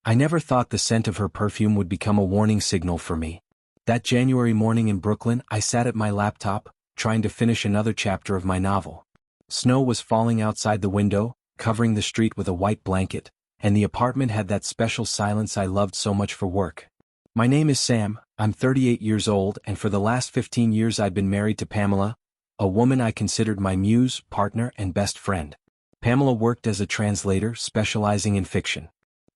I never thought the scent of her perfume would become a warning signal for me. That January morning in Brooklyn, I sat at my laptop, trying to finish another chapter of my novel. Snow was falling outside the window, covering the street with a white blanket, and the apartment had that special silence I loved so much for work. My name is Sam, I'm 38 years old, and for the last 15 years I'd been married to Pamela, a woman I considered my muse, partner, and best friend. Pamela worked as a translator specializing in fiction.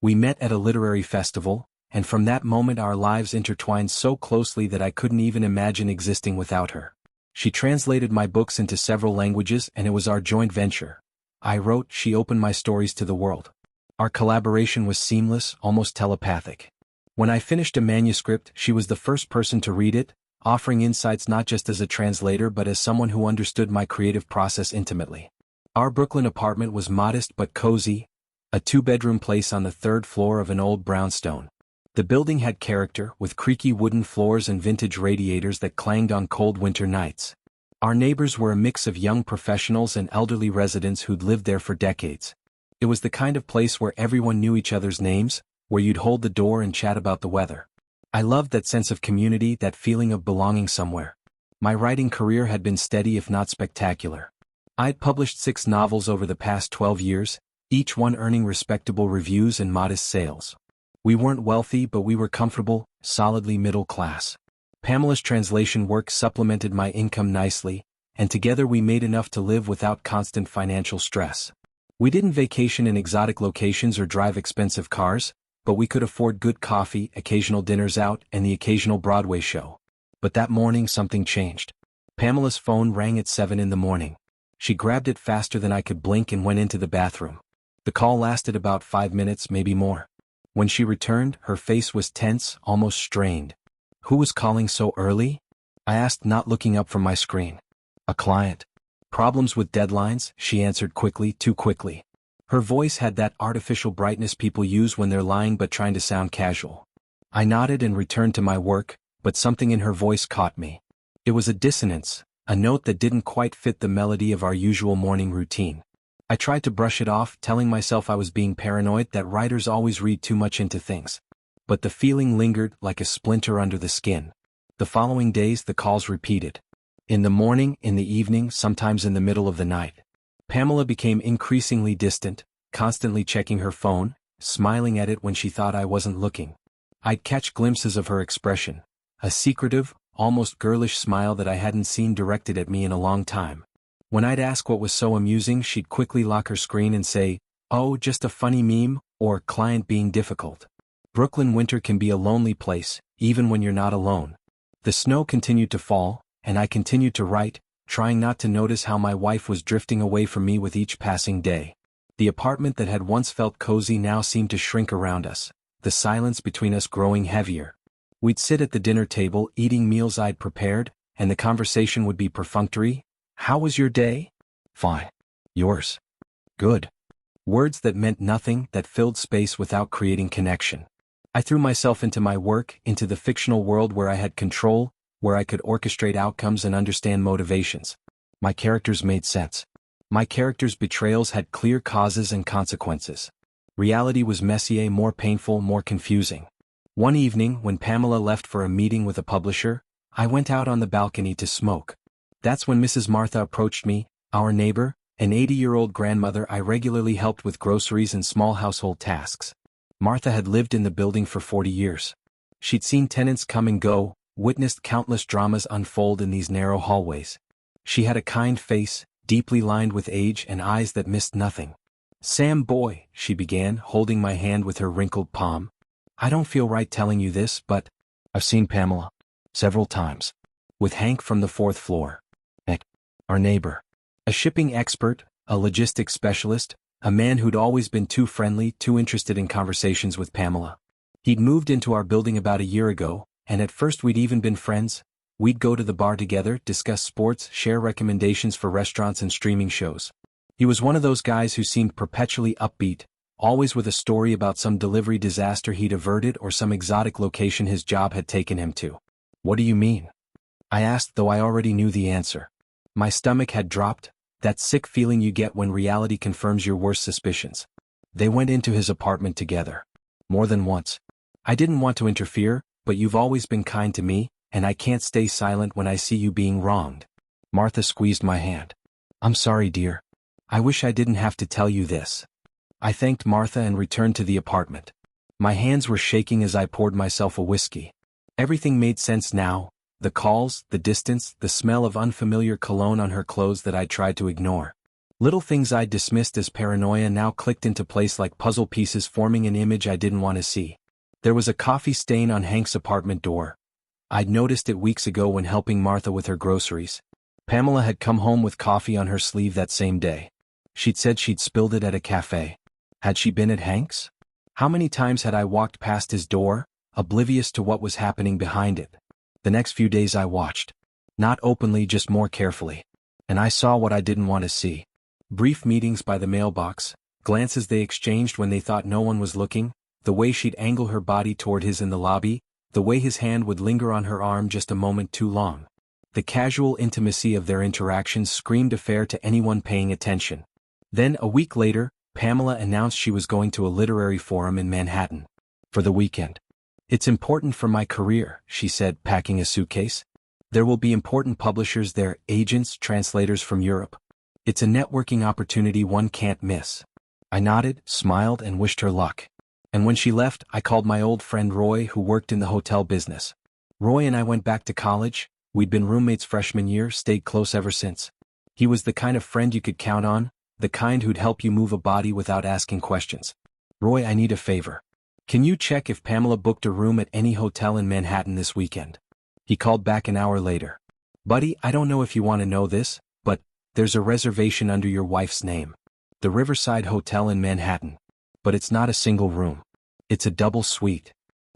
We met at a literary festival, and from that moment our lives intertwined so closely that I couldn't even imagine existing without her. She translated my books into several languages and it was our joint venture. I wrote, she opened my stories to the world. Our collaboration was seamless, almost telepathic. When I finished a manuscript, she was the first person to read it, offering insights not just as a translator but as someone who understood my creative process intimately. Our Brooklyn apartment was modest but cozy, a two-bedroom place on the third floor of an old brownstone. The building had character, with creaky wooden floors and vintage radiators that clanged on cold winter nights. Our neighbors were a mix of young professionals and elderly residents who'd lived there for decades. It was the kind of place where everyone knew each other's names, where you'd hold the door and chat about the weather. I loved that sense of community, that feeling of belonging somewhere. My writing career had been steady if not spectacular. I'd published 6 novels over the past 12 years, each one earning respectable reviews and modest sales. We weren't wealthy but we were comfortable, solidly middle class. Pamela's translation work supplemented my income nicely, and together we made enough to live without constant financial stress. We didn't vacation in exotic locations or drive expensive cars, but we could afford good coffee, occasional dinners out, and the occasional Broadway show. But that morning something changed. Pamela's phone rang at 7 in the morning. She grabbed it faster than I could blink and went into the bathroom. The call lasted about 5 minutes, maybe more. When she returned, her face was tense, almost strained. Who was calling so early? I asked, not looking up from my screen. A client. Problems with deadlines, she answered quickly, too quickly. Her voice had that artificial brightness people use when they're lying but trying to sound casual. I nodded and returned to my work, but something in her voice caught me. It was a dissonance, a note that didn't quite fit the melody of our usual morning routine. I tried to brush it off, telling myself I was being paranoid, that writers always read too much into things. But the feeling lingered like a splinter under the skin. The following days the calls repeated. In the morning, in the evening, sometimes in the middle of the night. Pamela became increasingly distant, constantly checking her phone, smiling at it when she thought I wasn't looking. I'd catch glimpses of her expression, a secretive, almost girlish smile that I hadn't seen directed at me in a long time. When I'd ask what was so amusing, she'd quickly lock her screen and say, "Oh, just a funny meme," or "client being difficult." Brooklyn winter can be a lonely place, even when you're not alone. The snow continued to fall, and I continued to write, trying not to notice how my wife was drifting away from me with each passing day. The apartment that had once felt cozy now seemed to shrink around us, the silence between us growing heavier. We'd sit at the dinner table eating meals I'd prepared, and the conversation would be perfunctory. "How was your day?" "Fine." "Yours?" "Good." Words that meant nothing, that filled space without creating connection. I threw myself into my work, into the fictional world where I had control, where I could orchestrate outcomes and understand motivations. My characters made sense. My characters' betrayals had clear causes and consequences. Reality was messier, more painful, more confusing. One evening, when Pamela left for a meeting with a publisher, I went out on the balcony to smoke. That's when Mrs. Martha approached me, our neighbor, an 80-year-old grandmother I regularly helped with groceries and small household tasks. Martha had lived in the building for 40 years. She'd seen tenants come and go, witnessed countless dramas unfold in these narrow hallways. She had a kind face, deeply lined with age and eyes that missed nothing. "Sam boy," she began, holding my hand with her wrinkled palm. "I don't feel right telling you this, but I've seen Pamela several times. With Hank from the 4th floor. Our neighbor. A shipping expert, a logistics specialist, a man who'd always been too friendly, too interested in conversations with Pamela. He'd moved into our building about a year ago, and at first we'd even been friends. We'd go to the bar together, discuss sports, share recommendations for restaurants and streaming shows. He was one of those guys who seemed perpetually upbeat, always with a story about some delivery disaster he'd averted or some exotic location his job had taken him to. "What do you mean?" I asked, though I already knew the answer. My stomach had dropped, that sick feeling you get when reality confirms your worst suspicions. They went into his apartment together. More than once. I didn't want to interfere, but you've always been kind to me, and I can't stay silent when I see you being wronged. Martha squeezed my hand. I'm sorry, dear. I wish I didn't have to tell you this. I thanked Martha and returned to the apartment. My hands were shaking as I poured myself a whiskey. Everything made sense now. The calls, the distance, the smell of unfamiliar cologne on her clothes that I tried to ignore. Little things I'd dismissed as paranoia now clicked into place like puzzle pieces forming an image I didn't want to see. There was a coffee stain on Hank's apartment door. I'd noticed it weeks ago when helping Martha with her groceries. Pamela had come home with coffee on her sleeve that same day. She'd said she'd spilled it at a cafe. Had she been at Hank's? How many times had I walked past his door, oblivious to what was happening behind it? The next few days I watched. Not openly, just more carefully. And I saw what I didn't want to see. Brief meetings by the mailbox, glances they exchanged when they thought no one was looking, the way she'd angle her body toward his in the lobby, the way his hand would linger on her arm just a moment too long. The casual intimacy of their interactions screamed affair to anyone paying attention. Then, a week later, Pamela announced she was going to a literary forum in Manhattan. For the weekend. It's important for my career, she said, packing a suitcase. There will be important publishers there, agents, translators from Europe. It's a networking opportunity one can't miss. I nodded, smiled, and wished her luck. And when she left, I called my old friend Roy, who worked in the hotel business. Roy and I went back to college. We'd been roommates freshman year, stayed close ever since. He was the kind of friend you could count on, the kind who'd help you move a body without asking questions. Roy, I need a favor. Can you check if Pamela booked a room at any hotel in Manhattan this weekend? He called back an hour later. Buddy, I don't know if you want to know this, but there's a reservation under your wife's name. The Riverside Hotel in Manhattan. But it's not a single room. It's a double suite.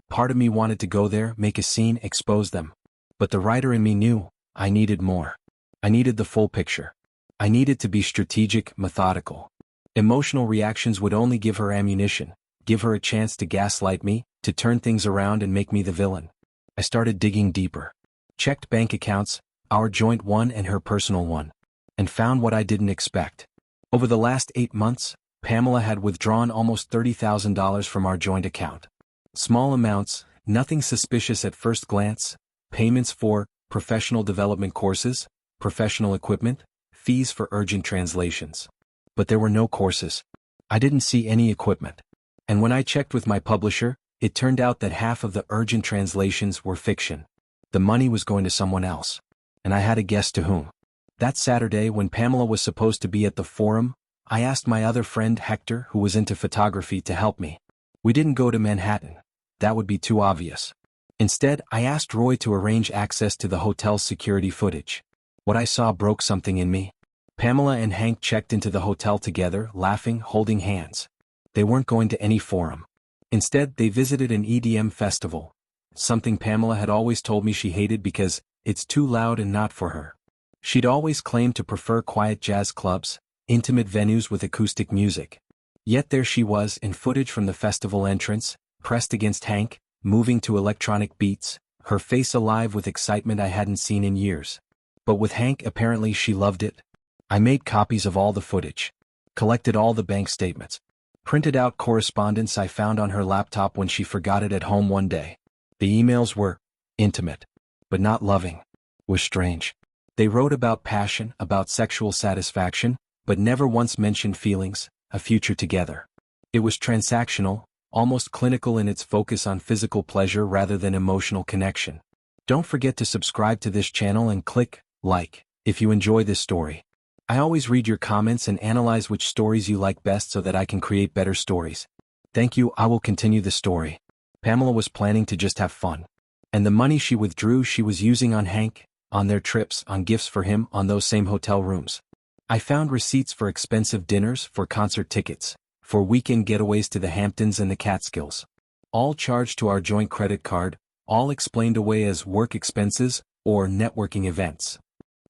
Part of me wanted to go there, make a scene, expose them. But the writer in me knew I needed more. I needed the full picture. I needed to be strategic, methodical. Emotional reactions would only give her ammunition, give her a chance to gaslight me, to turn things around and make me the villain. I started digging deeper. Checked bank accounts, our joint one and her personal one. And found what I didn't expect. Over the last 8 months, Pamela had withdrawn almost $30,000 from our joint account. Small amounts, nothing suspicious at first glance, payments for professional development courses, professional equipment, fees for urgent translations. But there were no courses. I didn't see any equipment. And when I checked with my publisher, it turned out that half of the urgent translations were fiction. The money was going to someone else. And I had a guess to whom. That Saturday, when Pamela was supposed to be at the forum, I asked my other friend Hector, who was into photography, to help me. We didn't go to Manhattan. That would be too obvious. Instead, I asked Roy to arrange access to the hotel's security footage. What I saw broke something in me. Pamela and Hank checked into the hotel together, laughing, holding hands. They weren't going to any forum. Instead, they visited an EDM festival. Something Pamela had always told me she hated because it's too loud and not for her. She'd always claimed to prefer quiet jazz clubs, intimate venues with acoustic music. Yet there she was in footage from the festival entrance, pressed against Hank, moving to electronic beats, her face alive with excitement I hadn't seen in years. But with Hank, apparently she loved it. I made copies of all the footage, collected all the bank statements, printed out correspondence I found on her laptop when she forgot it at home one day. The emails were intimate, but not loving. Was strange. They wrote about passion, about sexual satisfaction, but never once mentioned feelings, a future together. It was transactional, almost clinical in its focus on physical pleasure rather than emotional connection. Don't forget to subscribe to this channel and click like if you enjoy this story. I always read your comments and analyze which stories you like best so that I can create better stories. Thank you. I will continue the story. Pamela was planning to just have fun. And the money she withdrew she was using on Hank, on their trips, on gifts for him, on those same hotel rooms. I found receipts for expensive dinners, for concert tickets, for weekend getaways to the Hamptons and the Catskills. All charged to our joint credit card, all explained away as work expenses or networking events.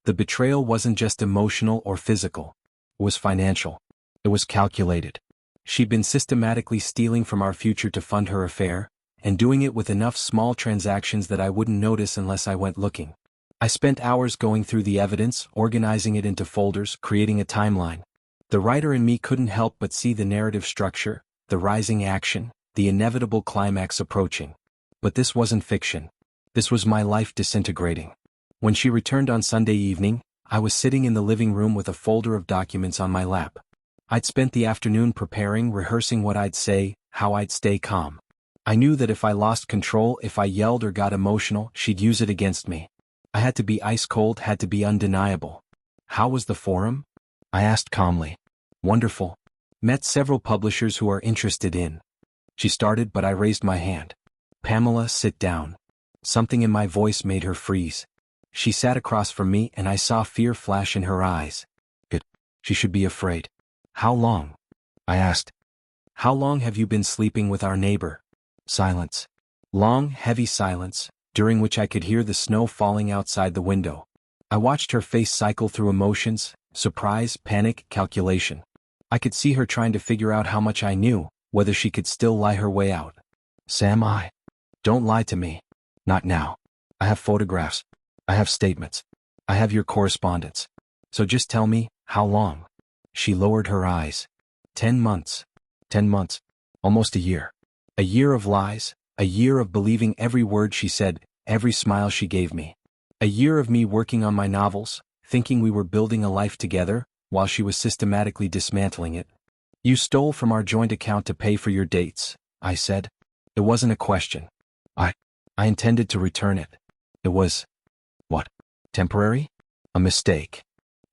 The betrayal wasn't just emotional or physical. It was financial. It was calculated. She'd been systematically stealing from our future to fund her affair, and doing it with enough small transactions that I wouldn't notice unless I went looking. I spent hours going through the evidence, organizing it into folders, creating a timeline. The writer in me couldn't help but see the narrative structure, the rising action, the inevitable climax approaching. But this wasn't fiction. This was my life disintegrating. When she returned on Sunday evening, I was sitting in the living room with a folder of documents on my lap. I'd spent the afternoon preparing, rehearsing what I'd say, how I'd stay calm. I knew that if I lost control, if I yelled or got emotional, she'd use it against me. I had to be ice cold, had to be undeniable. How was the forum? I asked calmly. Wonderful. Met several publishers who are interested in. She started, but I raised my hand. Pamela, sit down. Something in my voice made her freeze. She sat across from me and I saw fear flash in her eyes. Good. She should be afraid. How long? I asked. How long have you been sleeping with our neighbor? Silence. Long, heavy silence, during which I could hear the snow falling outside the window. I watched her face cycle through emotions, surprise, panic, calculation. I could see her trying to figure out how much I knew, whether she could still lie her way out. Sam, don't lie to me. Not now. I have photographs. I have statements. I have your correspondence. So just tell me, how long? She lowered her eyes. 10 months. 10 months. Almost a year. A year of lies, a year of believing every word she said, every smile she gave me. A year of me working on my novels, thinking we were building a life together, while she was systematically dismantling it. You stole from our joint account to pay for your dates, I said. It wasn't a question. I intended to return it. It was, what, temporary? A mistake.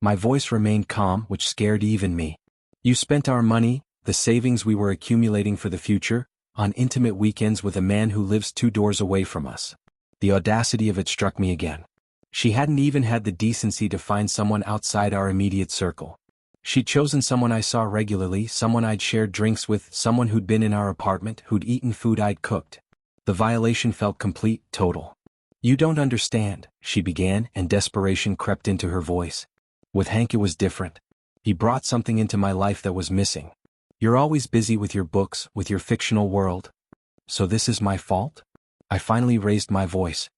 My voice remained calm, which scared even me. You spent our money, the savings we were accumulating for the future, on intimate weekends with a man who lives 2 doors away from us. The audacity of it struck me again. She hadn't even had the decency to find someone outside our immediate circle. She'd chosen someone I saw regularly, someone I'd shared drinks with, someone who'd been in our apartment, who'd eaten food I'd cooked. The violation felt complete, total. You don't understand, she began, and desperation crept into her voice. With Hank it was different. He brought something into my life that was missing. You're always busy with your books, with your fictional world. So this is my fault? I finally raised my voice.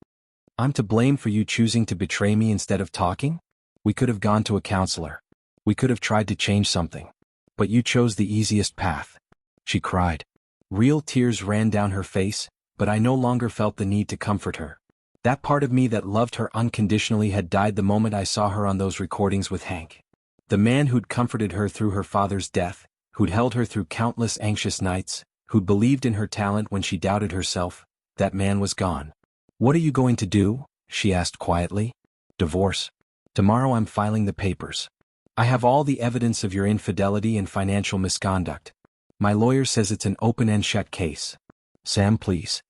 I'm to blame for you choosing to betray me instead of talking? We could have gone to a counselor. We could have tried to change something. But you chose the easiest path. She cried. Real tears ran down her face, but I no longer felt the need to comfort her. That part of me that loved her unconditionally had died the moment I saw her on those recordings with Hank. The man who'd comforted her through her father's death, who'd held her through countless anxious nights, who'd believed in her talent when she doubted herself, that man was gone. What are you going to do? She asked quietly. Divorce. Tomorrow I'm filing the papers. I have all the evidence of your infidelity and financial misconduct. My lawyer says it's an open and shut case. Sam, please.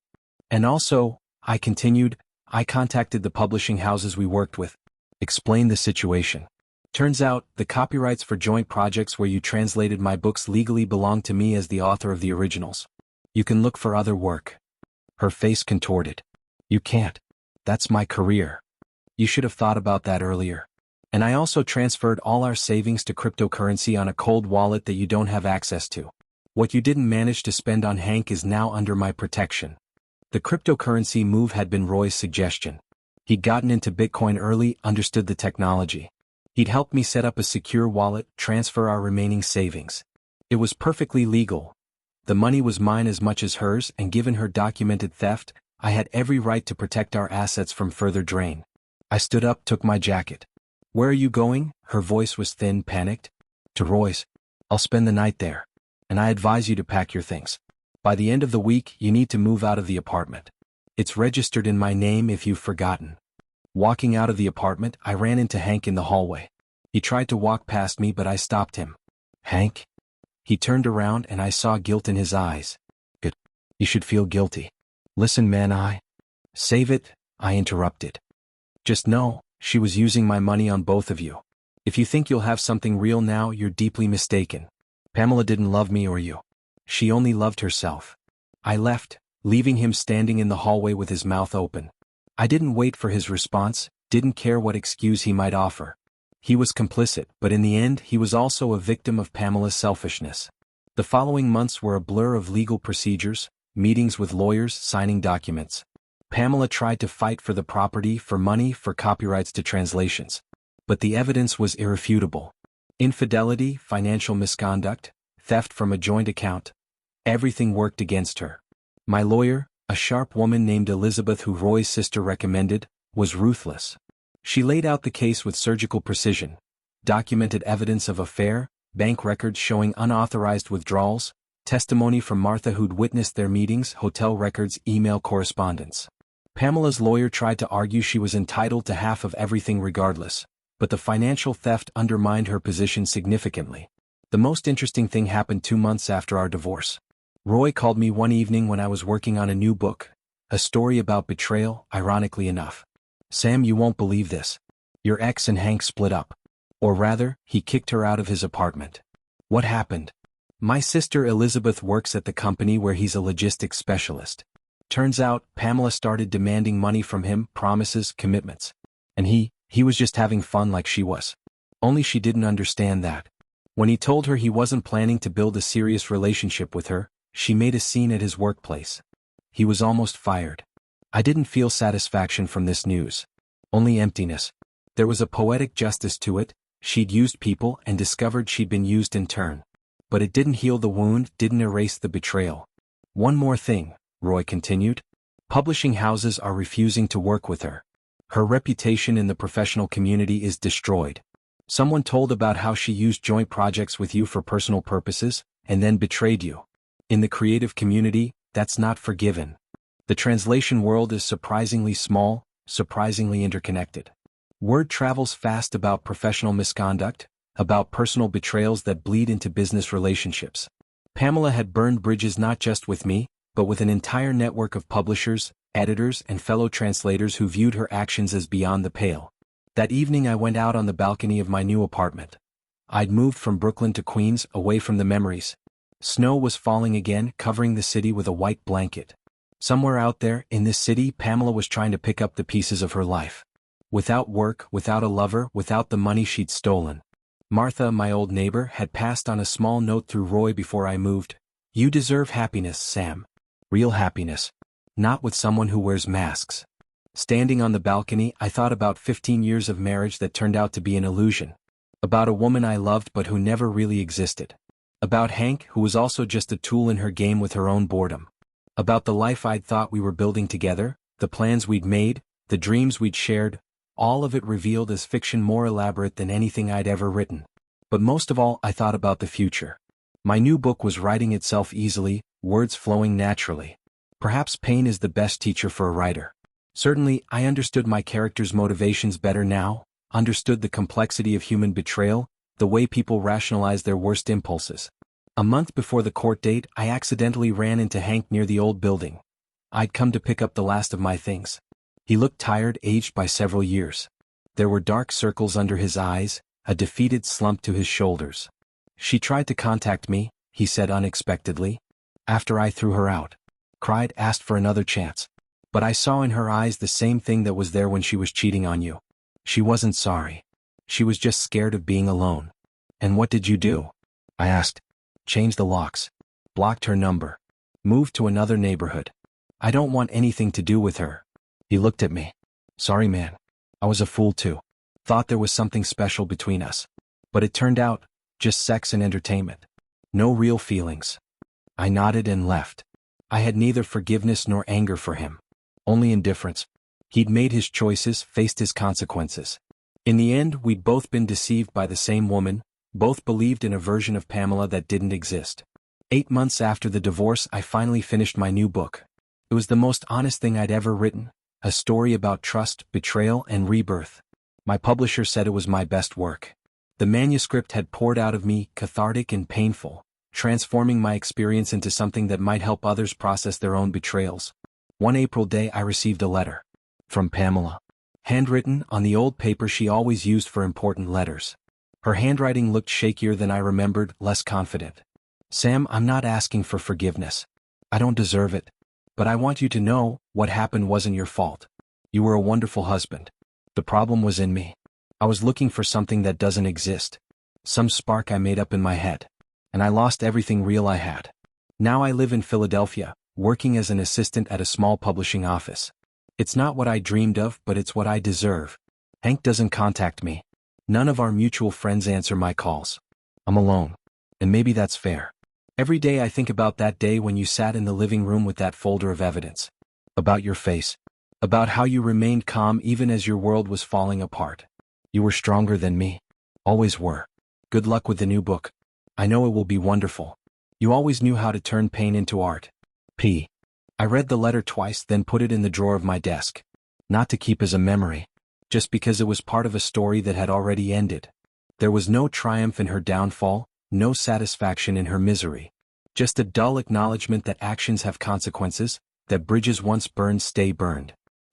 And also, I continued, I contacted the publishing houses we worked with. Explained the situation. Turns out, the copyrights for joint projects where you translated my books legally belong to me as the author of the originals. You can look for other work. Her face contorted. You can't. That's my career. You should have thought about that earlier. And I also transferred all our savings to cryptocurrency on a cold wallet that you don't have access to. What you didn't manage to spend on Hank is now under my protection. The cryptocurrency move had been Roy's suggestion. He'd gotten into Bitcoin early, understood the technology. He'd helped me set up a secure wallet, transfer our remaining savings. It was perfectly legal. The money was mine as much as hers, and given her documented theft, I had every right to protect our assets from further drain. I stood up, took my jacket. Where are you going? Her voice was thin, panicked. To Roy's. I'll spend the night there. And I advise you to pack your things. By the end of the week, you need to move out of the apartment. It's registered in my name if you've forgotten. Walking out of the apartment, I ran into Hank in the hallway. He tried to walk past me, but I stopped him. Hank? He turned around and I saw guilt in his eyes. Good. You should feel guilty. Listen, man, Save it, I interrupted. Just know, she was using my money on both of you. If you think you'll have something real now, you're deeply mistaken. Pamela didn't love me or you. She only loved herself. I left, leaving him standing in the hallway with his mouth open. I didn't wait for his response, didn't care what excuse he might offer. He was complicit, but in the end he was also a victim of Pamela's selfishness. The following months were a blur of legal procedures, meetings with lawyers, signing documents. Pamela tried to fight for the property, for money, for copyrights to translations. But the evidence was irrefutable. Infidelity, financial misconduct, theft from a joint account. Everything worked against her. My lawyer, a sharp woman named Elizabeth who Roy's sister recommended, was ruthless. She laid out the case with surgical precision, documented evidence of affair, bank records showing unauthorized withdrawals, testimony from Martha who'd witnessed their meetings, hotel records, email correspondence. Pamela's lawyer tried to argue she was entitled to half of everything regardless, but the financial theft undermined her position significantly. The most interesting thing happened 2 months after our divorce. Roy called me one evening when I was working on a new book, a story about betrayal, ironically enough. "Sam, you won't believe this. Your ex and Hank split up. Or rather, he kicked her out of his apartment." "What happened?" "My sister Elizabeth works at the company where he's a logistics specialist. Turns out, Pamela started demanding money from him, promises, commitments. And he was just having fun like she was. Only she didn't understand that. When he told her he wasn't planning to build a serious relationship with her, she made a scene at his workplace. He was almost fired. I didn't feel satisfaction from this news. Only emptiness. There was a poetic justice to it. She'd used people and discovered she'd been used in turn. But it didn't heal the wound, didn't erase the betrayal. One more thing, Roy continued. Publishing houses are refusing to work with her. Her reputation in the professional community is destroyed. Someone told about how she used joint projects with you for personal purposes, and then betrayed you. In the creative community, that's not forgiven. The translation world is surprisingly small, surprisingly interconnected. Word travels fast about professional misconduct, about personal betrayals that bleed into business relationships. Pamela had burned bridges not just with me, but with an entire network of publishers, editors, and fellow translators who viewed her actions as beyond the pale. That evening I went out on the balcony of my new apartment. I'd moved from Brooklyn to Queens, away from the memories. Snow was falling again, covering the city with a white blanket. Somewhere out there, in this city, Pamela was trying to pick up the pieces of her life. Without work, without a lover, without the money she'd stolen. Martha, my old neighbor, had passed on a small note through Roy before I moved. "You deserve happiness, Sam. Real happiness. Not with someone who wears masks." Standing on the balcony, I thought about 15 years of marriage that turned out to be an illusion. About a woman I loved but who never really existed. About Hank, who was also just a tool in her game with her own boredom. About the life I'd thought we were building together, the plans we'd made, the dreams we'd shared, all of it revealed as fiction more elaborate than anything I'd ever written. But most of all, I thought about the future. My new book was writing itself easily, words flowing naturally. Perhaps pain is the best teacher for a writer. Certainly, I understood my characters' motivations better now, understood the complexity of human betrayal, the way people rationalize their worst impulses. A month before the court date, I accidentally ran into Hank near the old building. I'd come to pick up the last of my things. He looked tired, aged by several years. There were dark circles under his eyes, a defeated slump to his shoulders. "She tried to contact me," he said unexpectedly. "After I threw her out. Cried, asked for another chance. But I saw in her eyes the same thing that was there when she was cheating on you. She wasn't sorry. She was just scared of being alone." "And what did you do?" I asked. "Changed the locks. Blocked her number. Moved to another neighborhood. I don't want anything to do with her." He looked at me. "Sorry, man. I was a fool too. Thought there was something special between us. But it turned out, just sex and entertainment. No real feelings." I nodded and left. I had neither forgiveness nor anger for him. Only indifference. He'd made his choices, faced his consequences. In the end, we'd both been deceived by the same woman, both believed in a version of Pamela that didn't exist. 8 months after the divorce, I finally finished my new book. It was the most honest thing I'd ever written, a story about trust, betrayal, and rebirth. My publisher said it was my best work. The manuscript had poured out of me, cathartic and painful, transforming my experience into something that might help others process their own betrayals. One April day I received a letter. From Pamela. Handwritten, on the old paper she always used for important letters. Her handwriting looked shakier than I remembered, less confident. "Sam, I'm not asking for forgiveness. I don't deserve it. But I want you to know, what happened wasn't your fault. You were a wonderful husband. The problem was in me. I was looking for something that doesn't exist. Some spark I made up in my head. And I lost everything real I had. Now I live in Philadelphia, working as an assistant at a small publishing office. It's not what I dreamed of, but it's what I deserve. Hank doesn't contact me. None of our mutual friends answer my calls. I'm alone. And maybe that's fair. Every day I think about that day when you sat in the living room with that folder of evidence. About your face. About how you remained calm even as your world was falling apart. You were stronger than me. Always were. Good luck with the new book. I know it will be wonderful. You always knew how to turn pain into art. P. I read the letter twice, then put it in the drawer of my desk. Not to keep as a memory. Just because it was part of a story that had already ended. There was no triumph in her downfall, no satisfaction in her misery. Just a dull acknowledgement that actions have consequences, that bridges once burned stay burned.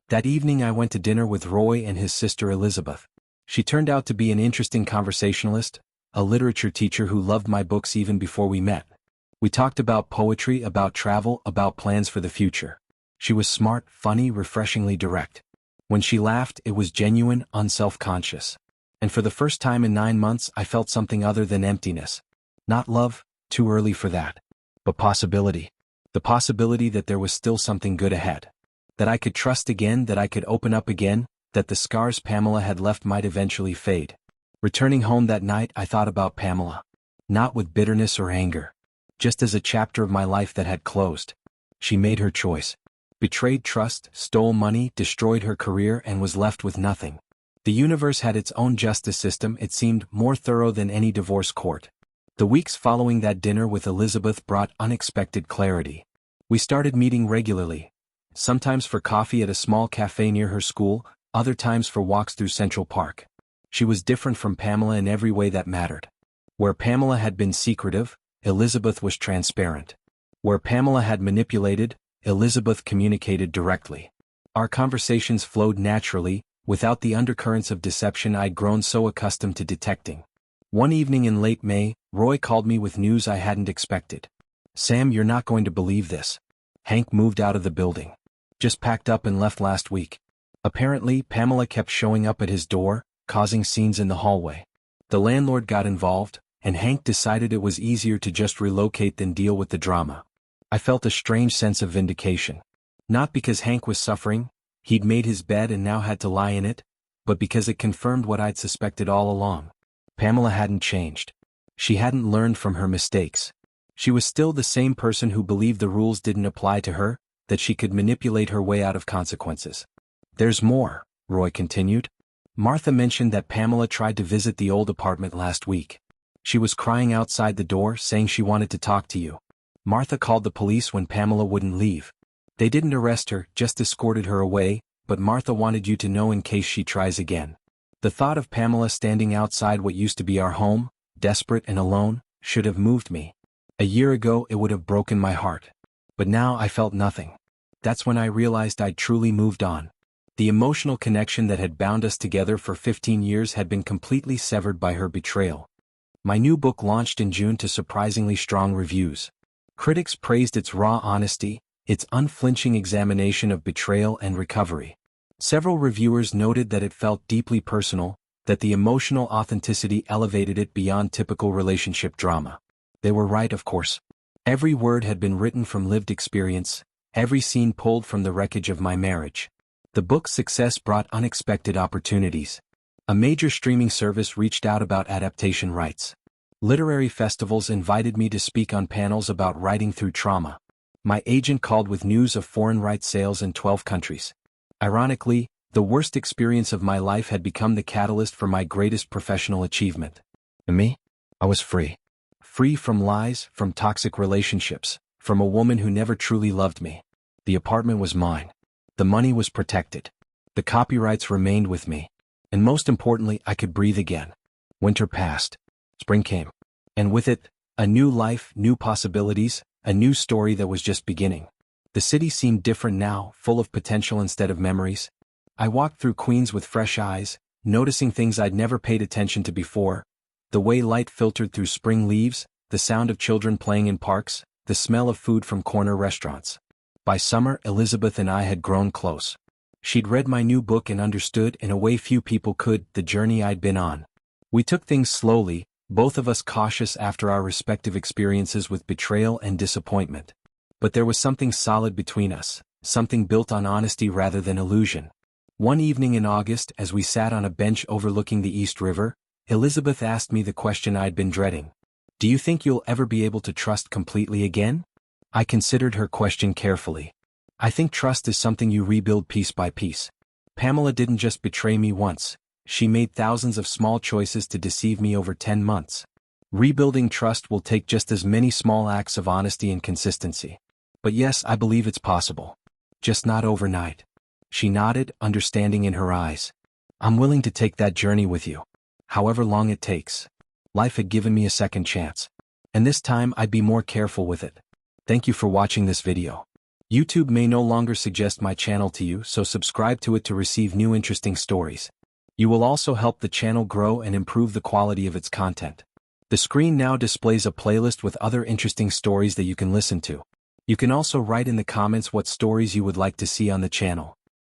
That evening I went to dinner with Roy and his sister Elizabeth. She turned out to be an interesting conversationalist, a literature teacher who loved my books even before we met. We talked about poetry, about travel, about plans for the future. She was smart, funny, refreshingly direct. When she laughed, it was genuine, unself-conscious. And for the first time in 9 months I felt something other than emptiness. Not love, too early for that. But possibility. The possibility that there was still something good ahead. That I could trust again, that I could open up again, that the scars Pamela had left might eventually fade. Returning home that night I thought about Pamela. Not with bitterness or anger. Just as a chapter of my life that had closed. She made her choice. Betrayed trust, stole money, destroyed her career, and was left with nothing. The universe had its own justice system, it seemed, more thorough than any divorce court. The weeks following that dinner with Elizabeth brought unexpected clarity. We started meeting regularly. Sometimes for coffee at a small cafe near her school, other times for walks through Central Park. She was different from Pamela in every way that mattered. Where Pamela had been secretive, Elizabeth was transparent. Where Pamela had manipulated, Elizabeth communicated directly. Our conversations flowed naturally, without the undercurrents of deception I'd grown so accustomed to detecting. One evening in late May, Roy called me with news I hadn't expected. "Sam, you're not going to believe this. Hank moved out of the building. Just packed up and left last week." Apparently, Pamela kept showing up at his door, causing scenes in the hallway. The landlord got involved, and Hank decided it was easier to just relocate than deal with the drama. I felt a strange sense of vindication. Not because Hank was suffering, he'd made his bed and now had to lie in it, but because it confirmed what I'd suspected all along. Pamela hadn't changed. She hadn't learned from her mistakes. She was still the same person who believed the rules didn't apply to her, that she could manipulate her way out of consequences. "There's more," Roy continued. "Martha mentioned that Pamela tried to visit the old apartment last week. She was crying outside the door saying she wanted to talk to you. Martha called the police when Pamela wouldn't leave. They didn't arrest her, just escorted her away, but Martha wanted you to know in case she tries again." The thought of Pamela standing outside what used to be our home, desperate and alone, should have moved me. A year ago it would have broken my heart. But now I felt nothing. That's when I realized I'd truly moved on. The emotional connection that had bound us together for 15 years had been completely severed by her betrayal. My new book launched in June to surprisingly strong reviews. Critics praised its raw honesty, its unflinching examination of betrayal and recovery. Several reviewers noted that it felt deeply personal, that the emotional authenticity elevated it beyond typical relationship drama. They were right, of course. Every word had been written from lived experience, every scene pulled from the wreckage of my marriage. The book's success brought unexpected opportunities. A major streaming service reached out about adaptation rights. Literary festivals invited me to speak on panels about writing through trauma. My agent called with news of foreign rights sales in 12 countries. Ironically, the worst experience of my life had become the catalyst for my greatest professional achievement. And me? I was free. Free from lies, from toxic relationships, from a woman who never truly loved me. The apartment was mine. The money was protected. The copyrights remained with me. And most importantly, I could breathe again. Winter passed. Spring came. And with it, a new life, new possibilities, a new story that was just beginning. The city seemed different now, full of potential instead of memories. I walked through Queens with fresh eyes, noticing things I'd never paid attention to before. The way light filtered through spring leaves, the sound of children playing in parks, the smell of food from corner restaurants. By summer, Elizabeth and I had grown close. She'd read my new book and understood, in a way few people could, the journey I'd been on. We took things slowly, both of us cautious after our respective experiences with betrayal and disappointment. But there was something solid between us, something built on honesty rather than illusion. One evening in August, as we sat on a bench overlooking the East River, Elizabeth asked me the question I'd been dreading. Do you think you'll ever be able to trust completely again? I considered her question carefully. I think trust is something you rebuild piece by piece. Pamela didn't just betray me once, she made thousands of small choices to deceive me over 10 months. Rebuilding trust will take just as many small acts of honesty and consistency. But yes, I believe it's possible. Just not overnight. She nodded, understanding in her eyes. I'm willing to take that journey with you. However long it takes. Life had given me a second chance. And this time I'd be more careful with it. Thank you for watching this video. YouTube may no longer suggest my channel to you, so subscribe to it to receive new interesting stories. You will also help the channel grow and improve the quality of its content. The screen now displays a playlist with other interesting stories that you can listen to. You can also write in the comments what stories you would like to see on the channel.